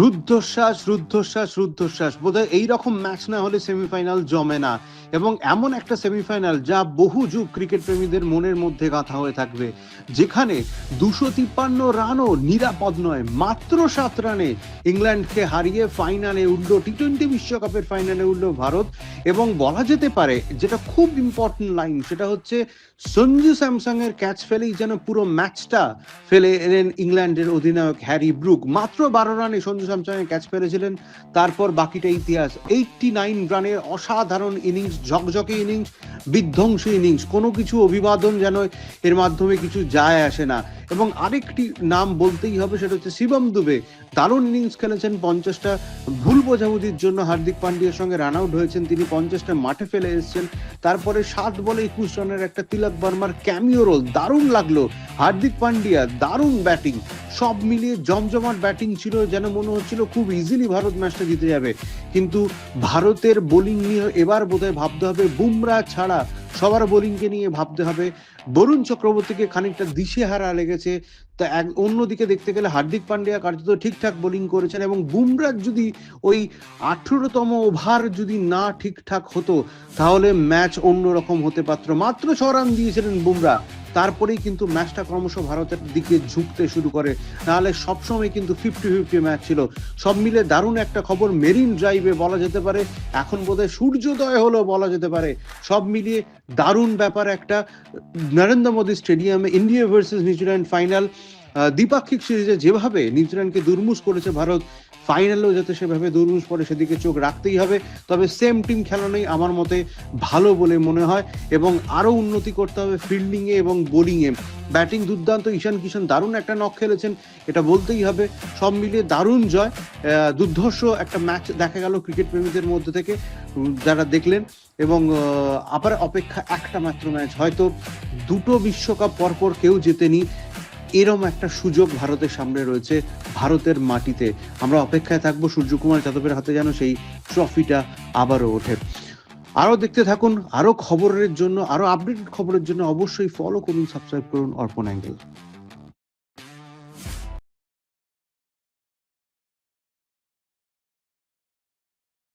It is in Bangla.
রুদ্ধশ্বাস বোধহয় এইরকম ম্যাচ না হলে সেমিফাইনাল জমে না। এবং এমন একটা সেমিফাইনাল যা বহু যুগ ক্রিকেট প্রেমীদের মনের মধ্যে গাঁথা হয়ে থাকবে, যেখানে 253 রানও নিরাপদ নয়, মাত্র 7 রানে ইংল্যান্ডকে হারিয়ে ফাইনালে উঠল, টি-20 বিশ্বকাপের ফাইনালে উঠল ভারত। এবং বলা যেতে পারে, যেটা খুব ইম্পর্টেন্ট লাইন, সেটা হচ্ছে সঞ্জু স্যামসং এর ক্যাচ ফেলেই যেন পুরো ম্যাচটা ফেলে এলেন ইংল্যান্ডের অধিনায়ক হ্যারি ব্রুক। মাত্র 12 রানে সঞ্জু স্যামসং এর ক্যাচ ফেলেছিলেন, তারপর বাকিটা ইতিহাস। 89 রানের অসাধারণ ইনিংস, ঝকঝকে ইনিংস, বিধ্বংসী ইনিংস, কোনো কিছু অভিবাদন যেন এর মাধ্যমে কিছু যায় আসে না। এবং আরেকটি নাম বলতেই হবে, সেটা হচ্ছে শিবম দুবে। দারুণ ইনিংস খেলেছেন, 50টা ভুল বোঝাবুঝির জন্য হার্দিক পান্ডিয়ার সঙ্গে রান আউট হয়েছেন তিনি, 50টা মাঠে ফেলে এসেছেন। তারপরে 7 বলে 21 রানের একটা তিলক বর্মার ক্যামিও রোল, দারুণ লাগলো। হার্দিক পান্ডিয়া দারুণ ব্যাটিং, সব মিলিয়ে জমজমাট ব্যাটিং ছিল, যেন মনে হচ্ছিল খুব ইজিলি ভারত ম্যাচটা জিতে যাবে। কিন্তু ভারতের বোলিং নিয়ে এবার বোধহয় ভাবতে হবে, বুমরা ছাড়া সবার বোলিংকে নিয়ে ভাবতে হবে। বরুণ চক্রবর্তীকে খানিকটা দিশেহারা লেগেছে। তা অন্যদিকে দেখতে গেলে হার্দিক পান্ডিয়া কার্যত ঠিকঠাক বোলিং করেছেন, এবং বুমরার যদি ওই 18তম ওভার যদি না ঠিকঠাক হতো, তাহলে ম্যাচ অন্যরকম হতে পারত। মাত্র 6 রান দিয়েছিলেন বুমরা, তারপরেই কিন্তু ম্যাচটা ক্রমশ ভারতের দিকে ঝুঁকতে শুরু করে। নাহলে সবসময় কিন্তু 50-50 ম্যাচ ছিল। সব মিলে দারুণ একটা খবর, মেরিন ড্রাইভে বলা যেতে পারে, এখন বোধহয় সূর্যোদয় হলো বলা যেতে পারে। সব মিলিয়ে দারুণ ব্যাপার একটা। নরেন্দ্র মোদী স্টেডিয়ামে ইন্ডিয়া ভার্সেস নিউজিল্যান্ড ফাইনাল, দ্বিপাক্ষিক সিরিজে যেভাবে নিউজিল্যান্ডকে দুর্মুষ করেছে ভারত, ফাইনালেও যাতে সেভাবে দুর্মুষ পড়ে সেদিকে চোখ রাখতেই হবে। তবে সেম টিম খেলানোই আমার মতে ভালো বলে মনে হয়, এবং আরও উন্নতি করতে হবে ফিল্ডিংয়ে এবং বোলিংয়ে। ব্যাটিং দুর্দান্ত, ঈশান কিষান দারুণ একটা নক খেলেছেন, এটা বলতেই হবে। সব মিলিয়ে দারুণ জয়, দুর্ধর্ষ একটা ম্যাচ দেখা গেল ক্রিকেট প্রেমীদের মধ্যে থেকে যারা দেখলেন। এবং আবার অপেক্ষা একটা মাত্র ম্যাচ, হয়তো 2টো বিশ্বকাপ পরপর কেউ জেতেনি, এরম একটা সুযোগ ভারতের সামনে রয়েছে ভারতের মাটিতে। আমরা অপেক্ষায় থাকবো সূর্যকুমার যাদবের হাতে যেন সেই ট্রফিটা আবারও ওঠে। আরও দেখতে থাকুন, আরও খবরের জন্য, আরও আপডেটেড খবরের জন্য অবশ্যই ফলো করুন, সাবস্ক্রাইব করুন অর্পণ অ্যাঙ্গেল।